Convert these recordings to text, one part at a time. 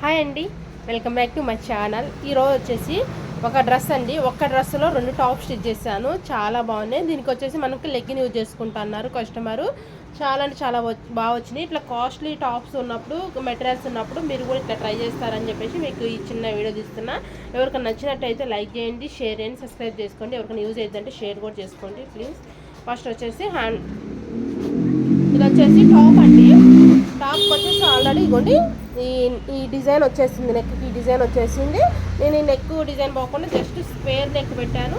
Hi అండి, welcome back to my channel. ఈరోజు వచ్చేసి ఒక డ్రెస్ అండి. ఒక్క డ్రెస్లో 2 టాప్స్ స్టిచ్ చేశాను. చాలా బాగున్నాయి. దీనికి వచ్చేసి మనకి లెగ్గిన్ యూజ్ చేసుకుంటున్నారు కస్టమరు. చాలా అంటే చాలా బాగా వచ్చినాయి. ఇట్లా కాస్ట్లీ టాప్స్ ఉన్నప్పుడు, మెటీరియల్స్ ఉన్నప్పుడు మీరు కూడా ఇట్లా ట్రై చేస్తారని చెప్పేసి మీకు ఈ చిన్న వీడియో తీస్తున్నా. ఎవరికైనా నచ్చినట్టయితే లైక్ చేయండి, షేర్ చేయండి, సబ్స్క్రైబ్ చేసుకోండి. ఎవరికైనా యూజ్ అవుతుందంటే షేర్ కూడా చేసుకోండి ప్లీజ్. ఫస్ట్ వచ్చేసి ఇది వచ్చేసి టాప్ అండి. టాప్కి వచ్చేసి ఆల్రెడీ ఇగోండి ఈ డిజైన్ వచ్చేసింది. నెక్కి ఈ డిజైన్ వచ్చేసింది. నేను ఈ నెక్ డిజైన్ పోకుండా జస్ట్ స్క్వేర్ నెక్ పెట్టాను.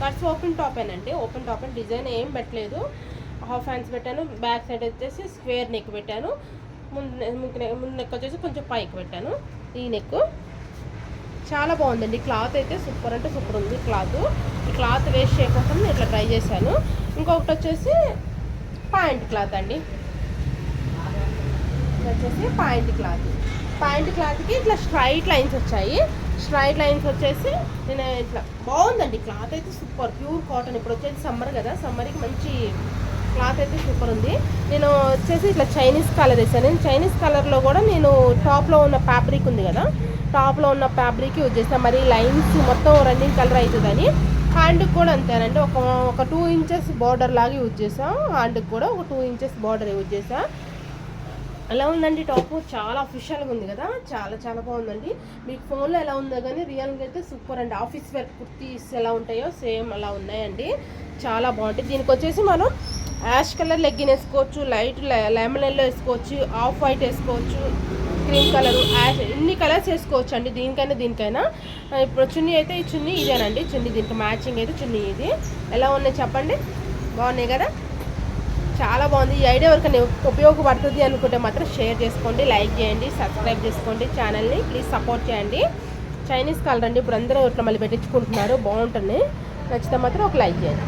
కట్స్ ఓపెన్ టాపేనండి. ఓపెన్ టాప్ అండ్ డిజైన్ ఏం పెట్టలేదు. హాఫ్ హ్యాండ్స్ పెట్టాను. బ్యాక్ సైడ్ వచ్చేసి స్క్వేర్ నెక్ పెట్టాను. ముందు నెక్ వచ్చేసి కొంచెం పైకి పెట్టాను. ఈ నెక్ చాలా బాగుందండి. క్లాత్ అయితే సూపర్ అంటే సూపర్ ఉంది. ఈ క్లాత్ వేస్ట్ చేయకుండా ఇట్లా ట్రై చేశాను. ఇంకొకటి వచ్చేసి ప్యాంట్ క్లాత్ అండి. వచ్చేసి ప్యాంట్ క్లాత్కి ఇట్లా స్ట్రైట్ లైన్స్ వచ్చాయి. స్ట్రైట్ లైన్స్ వచ్చేసి నేను ఇట్లా బాగుందండి. క్లాత్ అయితే సూపర్, ప్యూర్ కాటన్. ఇప్పుడు వచ్చేసి సమ్మర్ కదా, సమ్మర్కి మంచి క్లాత్ అయితే సూపర్ ఉంది. నేను వచ్చేసి ఇట్లా చైనీస్ కలర్ వేసాను. నేను చైనీస్ కలర్లో కూడా నేను టాప్లో ఉన్న ఫ్యాబ్రిక్ ఉంది కదా, టాప్లో ఉన్న ఫ్యాబ్రిక్ యూజ్ చేస్తాను. మరి లైన్స్ మొత్తం రన్నింగ్ కలర్ అవుతుందని. హ్యాండ్కి కూడా అంతేనండి. ఒక 2 ఇంచెస్ బార్డర్ లాగా యూజ్ చేసాం. హ్యాండ్కి కూడా ఒక 2 ఇంచెస్ బార్డర్ యూజ్ చేసా. ఎలా ఉందండి టాప్? చాలా అఫిషియల్గా ఉంది కదా, చాలా చాలా బాగుందండి. మీకు ఫోన్లో ఎలా ఉందో కానీ రియల్గా అయితే సూపర్ అండి. ఆఫీస్ వేర్ కుర్తీస్ ఎలా ఉంటాయో సేమ్ అలా ఉన్నాయండి. చాలా బాగుంటాయి. దీనికి వచ్చేసి మనం యాష్ కలర్ లెగ్గిన్ వేసుకోవచ్చు, లైట్ లెమన్ ఎల్లో వేసుకోవచ్చు, ఆఫ్ వైట్ వేసుకోవచ్చు, క్రీమ్ కలర్, యాష్, ఇన్ని కలర్స్ వేసుకోవచ్చు అండి. దీనికైనా ఇప్పుడు చున్నీ అయితే ఈ చున్నీ ఇదేనండి. చున్నీ దీనికి మ్యాచింగ్ అయితే చున్నీ ఇది. ఎలా ఉన్నాయి చెప్పండి? బాగున్నాయి కదా, చాలా బాగుంది. ఈ ఐడియా ఎవరికైనా ఉపయోగపడుతుంది అనుకుంటే మాత్రం షేర్ చేసుకోండి, లైక్ చేయండి, సబ్స్క్రైబ్ చేసుకోండి ఛానల్ని. ప్లీజ్ సపోర్ట్ చేయండి. చైనీస్ కలర్ అండి. ఇప్పుడు అందరూ ఇట్లా మళ్ళీ పెట్టించుకుంటున్నారు, బాగుంటుంది. నచ్చితే మాత్రం ఒక లైక్ చేయండి.